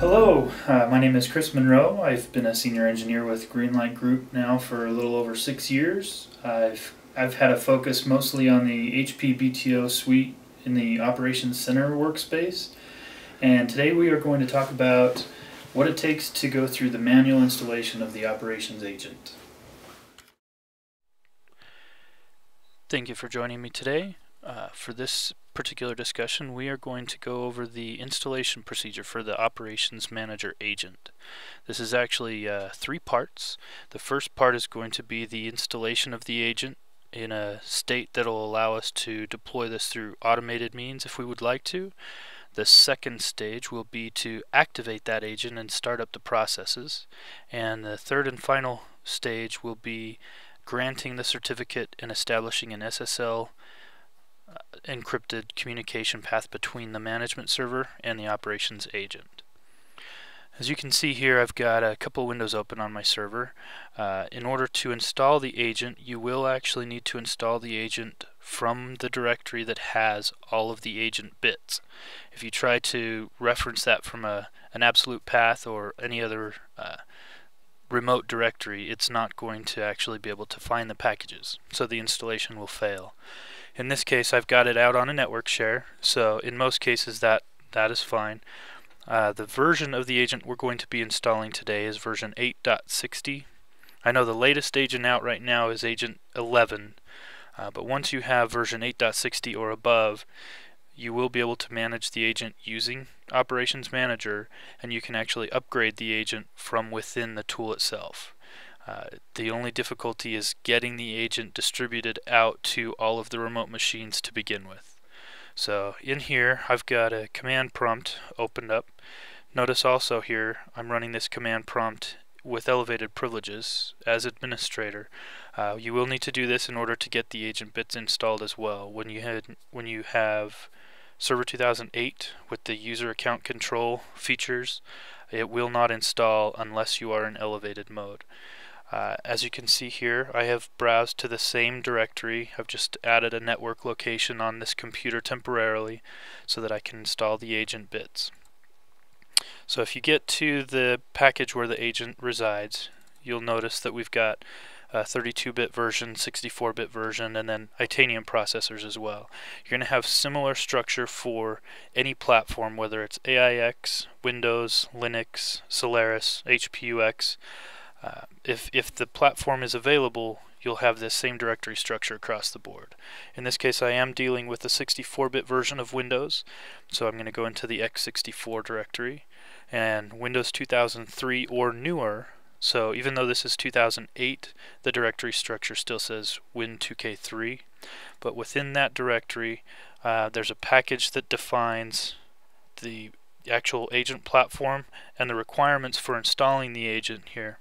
Hello, my name is Chris Monroe. I've been a senior engineer with Greenlight Group now for a little over 6 years. I've had a focus mostly on the HP BTO suite in the Operations Center workspace, and today we are going to talk about what it takes to go through the manual installation of the operations agent. Thank you for joining me today. For this particular discussion, we are going to go over the installation procedure for the Operations Manager agent. This is actually 3 parts. The first part is going to be the installation of the agent in a state that will allow us to deploy this through automated means if we would like to. The second stage will be to activate that agent and start up the processes. And the third and final stage will be granting the certificate and establishing an SSL encrypted communication path between the management server and the operations agent. As you can see here, I've got a couple windows open on my server. In order to install the agent, you will actually need to install the agent from the directory that has all of the agent bits. If you try to reference that from an absolute path or any other remote directory, it's not going to actually be able to find the packages, so the installation will fail. In this case, I've got it out on a network share, so in most cases that is fine. The version of the agent we're going to be installing today is version 8.60. I know the latest agent out right now is agent 11, but once you have version 8.60 or above, you will be able to manage the agent using Operations Manager, and you can actually upgrade the agent from within the tool itself. The only difficulty is getting the agent distributed out to all of the remote machines to begin with. So in here I've got a command prompt opened up. Notice also here I'm running this command prompt with elevated privileges as administrator. You will need to do this in order to get the agent bits installed as well. When you have Server 2008 with the user account control features, it will not install unless you are in elevated mode. As you can see here, I have browsed to the same directory. I've just added a network location on this computer temporarily so that I can install the agent bits. So if you get to the package where the agent resides, you'll notice that we've got a 32-bit version, 64-bit version, and then Itanium processors as well. You're going to have similar structure for any platform, whether it's AIX, Windows, Linux, Solaris, HPUX. If the platform is available, you'll have this same directory structure across the board. In this case, I am dealing with the 64-bit version of Windows, so I'm going to go into the x64 directory, and Windows 2003 or newer. So even though this is 2008, the directory structure still says Win2K3, but within that directory there's a package that defines the actual agent platform and the requirements for installing the agent here.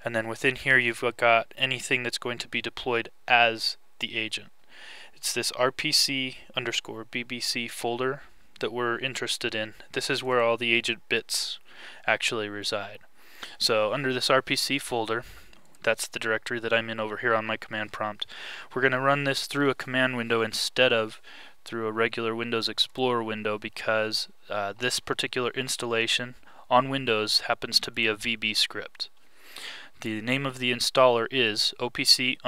And then within here you've got anything that's going to be deployed as the agent. It's this RPC_BBC folder that we're interested in. This is where all the agent bits actually reside. So under this RPC folder, that's the directory that I'm in over here on my command prompt, we're going to run this through a command window instead of through a regular Windows Explorer window, because this particular installation on Windows happens to be a VB script. The name of the installer is OPC_INST.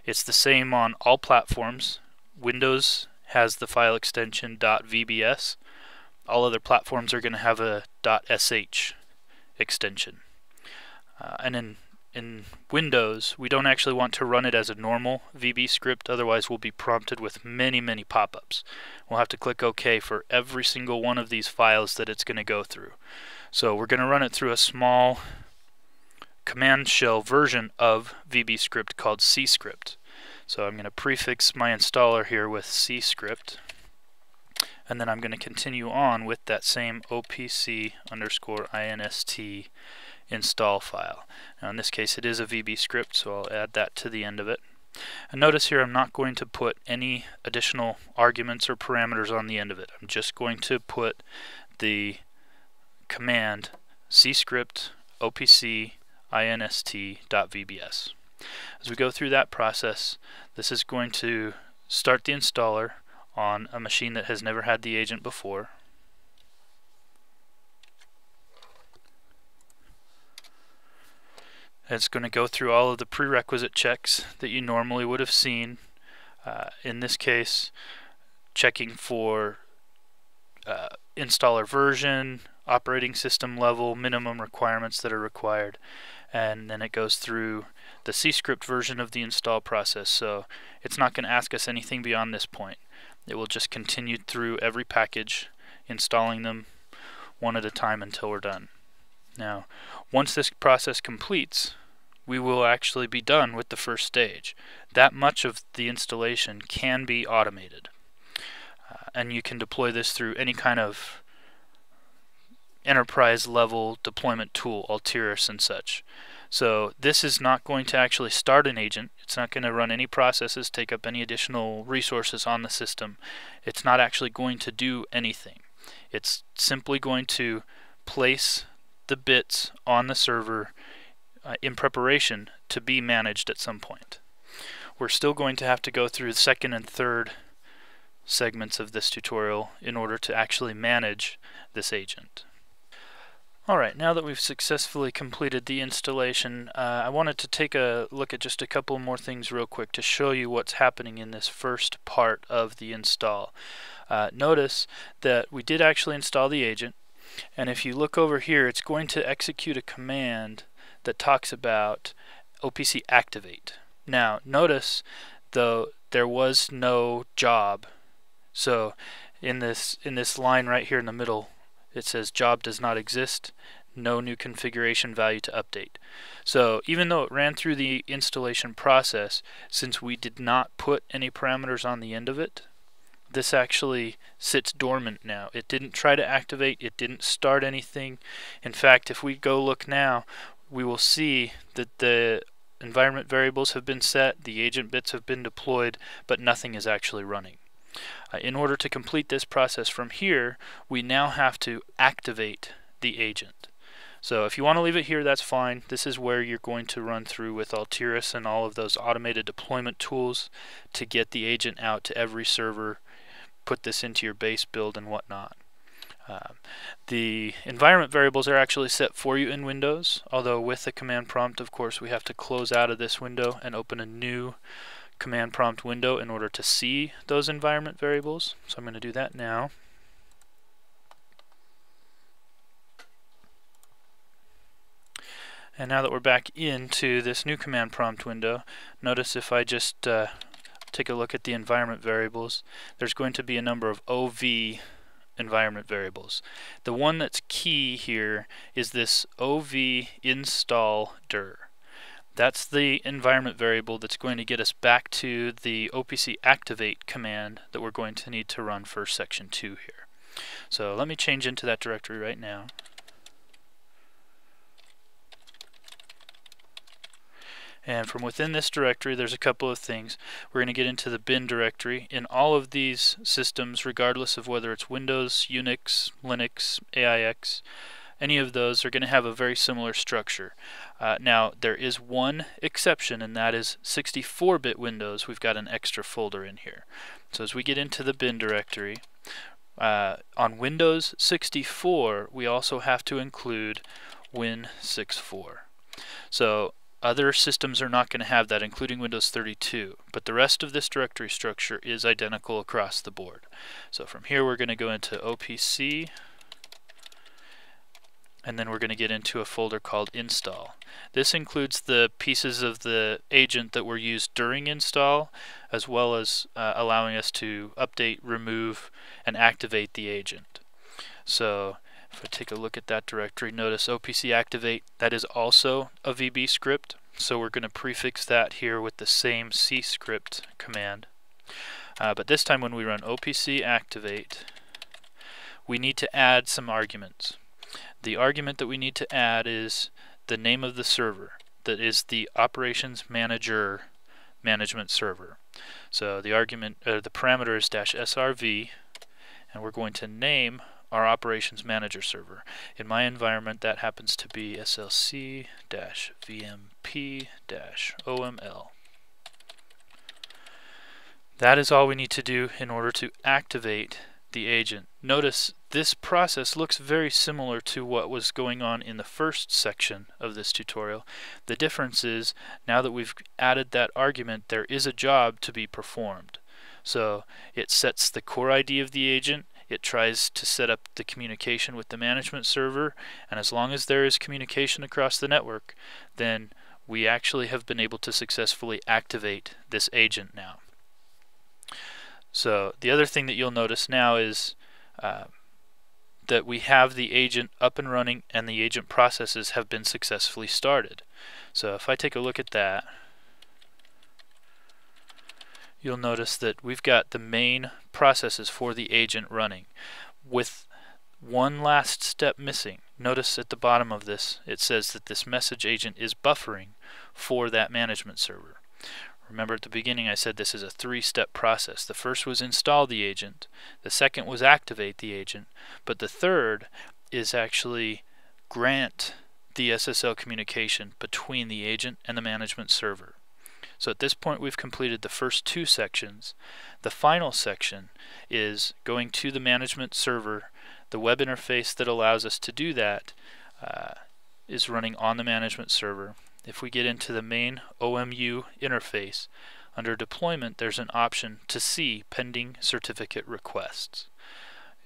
It's the same on all platforms. Windows has the file extension .vbs. All other platforms are going to have a .sh extension. And in Windows, we don't actually want to run it as a normal VB script, otherwise we'll be prompted with many pop-ups. We'll have to click OK for every single one of these files that it's going to go through. So we're going to run it through a small command shell version of VB script called cscript. So I'm going to prefix my installer here with cscript, and then I'm going to continue on with that same OPC_INST install file. Now in this case it is a VB script, so I'll add that to the end of it. And notice here I'm not going to put any additional arguments or parameters on the end of it. I'm just going to put the command cscript opc_inst.vbs. As we go through that process, this is going to start the installer on a machine that has never had the agent before. It's going to go through all of the prerequisite checks that you normally would have seen. In this case, checking for installer version, operating system level, minimum requirements that are required, and then it goes through the C script version of the install process. So it's not going to ask us anything beyond this point. It will just continue through every package, installing them one at a time until we're done. Now, once this process completes, we will actually be done with the first stage. That much of the installation can be automated. And you can deploy this through any kind of enterprise level deployment tool, Altiris and such. So this is not going to actually start an agent. It's not going to run any processes, take up any additional resources on the system. It's not actually going to do anything. It's simply going to place the bits on the server in preparation to be managed at some point. We're still going to have to go through the second and third segments of this tutorial in order to actually manage this agent. Alright, now that we've successfully completed the installation, I wanted to take a look at just a couple more things real quick to show you what's happening in this first part of the install. Notice that we did actually install the agent, and if you look over here, it's going to execute a command that talks about OPC activate. Now, notice though there was no job. So in this line right here in the middle, it says job does not exist, no new configuration value to update. So even though it ran through the installation process, since we did not put any parameters on the end of it, this actually sits dormant now. It didn't try to activate, it didn't start anything. In fact, if we go look now, we will see that the environment variables have been set, the agent bits have been deployed, but nothing is actually running. In order to complete this process from here, we now have to activate the agent. So if you want to leave it here, that's fine. This is where you're going to run through with Altiris and all of those automated deployment tools to get the agent out to every server, put this into your base build and whatnot. The environment variables are actually set for you in Windows, although with the command prompt, of course, we have to close out of this window and open a new command prompt window in order to see those environment variables. So I'm going to do that now. And now that we're back into this new command prompt window, notice if I just take a look at the environment variables, there's going to be a number of OV environment variables. The one that's key here is this OV install dir. That's the environment variable that's going to get us back to the OPC activate command that we're going to need to run for section 2 here. So let me change into that directory right now. And from within this directory, there's a couple of things. We're going to get into the bin directory. In all of these systems, regardless of whether it's Windows, Unix, Linux, AIX, any of those are going to have a very similar structure. Now, there is one exception, and that is 64-bit Windows. We've got an extra folder in here. So as we get into the bin directory, on Windows 64, we also have to include Win64. So other systems are not going to have that, including Windows 32, but the rest of this directory structure is identical across the board. So from here we're going to go into OPC, and then we're going to get into a folder called install. This includes the pieces of the agent that were used during install, as well as allowing us to update, remove, and activate the agent. So if I take a look at that directory, notice OPC activate, that is also a VB script, so we're going to prefix that here with the same C script command. But this time when we run OPC activate, we need to add some arguments. The argument that we need to add is the name of the server, that is the operations manager management server. So the argument, the parameter is -srv, and we're going to name our operations manager server. In my environment, that happens to be slc-vmp-oml. That is all we need to do in order to activate the agent. Notice This process looks very similar to what was going on in the first section of this tutorial. The difference is, now that we've added that argument, there is a job to be performed. So it sets the core ID of the agent, it tries to set up the communication with the management server, and as long as there is communication across the network, then we actually have been able to successfully activate this agent now. So the other thing that you'll notice now is that we have the agent up and running and the agent processes have been successfully started. So if I take a look at that, you'll notice that we've got the main processes for the agent running with one last step missing. Notice at the bottom of this it says that this message agent is buffering for that management server. Remember at the beginning I said this is a three-step process. The first was install the agent, the second was activate the agent, but the third is actually grant the SSL communication between the agent and the management server. So at this point we've completed the first two sections. The final section is going to the management server. The web interface that allows us to do that is running on the management server. If we get into the main OMU interface, under deployment there's an option to see pending certificate requests.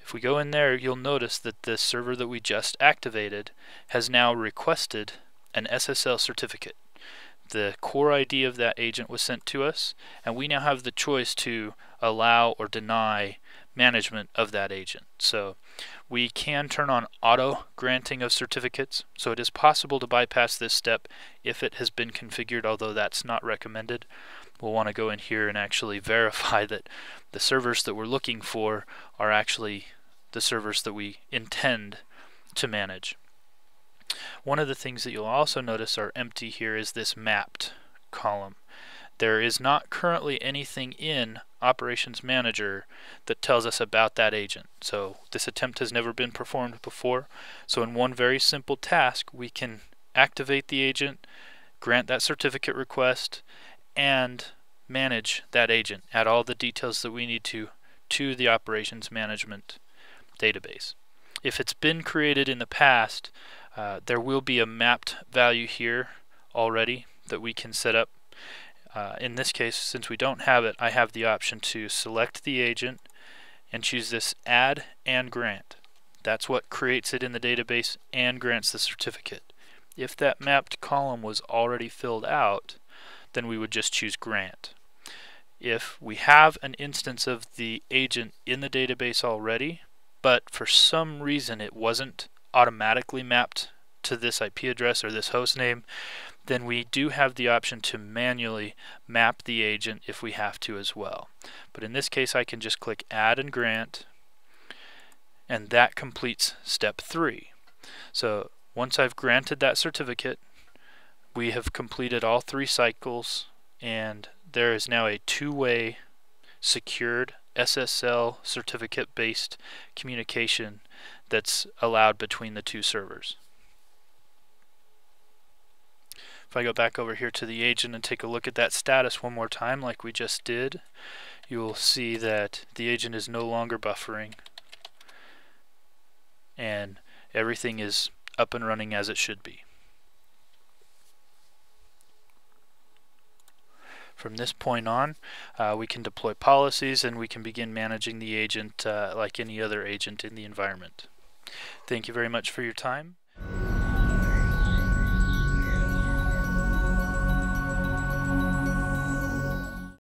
If we go in there, you'll notice that the server that we just activated has now requested an SSL certificate. The core ID of that agent was sent to us, and we now have the choice to allow or deny management of that agent. So we can turn on auto granting of certificates, so it is possible to bypass this step if it has been configured, although that's not recommended. We'll want to go in here and actually verify that the servers that we're looking for are actually the servers that we intend to manage. One of the things that you'll also notice are empty here is this mapped column. There is not currently anything in Operations Manager that tells us about that agent. So this attempt has never been performed before. So in one very simple task we can activate the agent, grant that certificate request, and manage that agent. Add all the details that we need to the Operations Management database. If it's been created in the past, there will be a mapped value here already that we can set up. In this case, since we don't have it, I have the option to select the agent and choose this add and grant. That's what creates it in the database and grants the certificate. If that mapped column was already filled out, then we would just choose grant. If we have an instance of the agent in the database already, but for some reason it wasn't automatically mapped to this IP address or this host name, then we do have the option to manually map the agent if we have to as well. But in this case I can just click add and grant, and that completes step 3. So once I've granted that certificate, we have completed all 3 cycles, and there is now a two-way secured SSL certificate based communication that's allowed between the two servers. If I go back over here to the agent and take a look at that status one more time like we just did, you will see that the agent is no longer buffering and everything is up and running as it should be. From this point on, we can deploy policies and we can begin managing the agent like any other agent in the environment. Thank you very much for your time.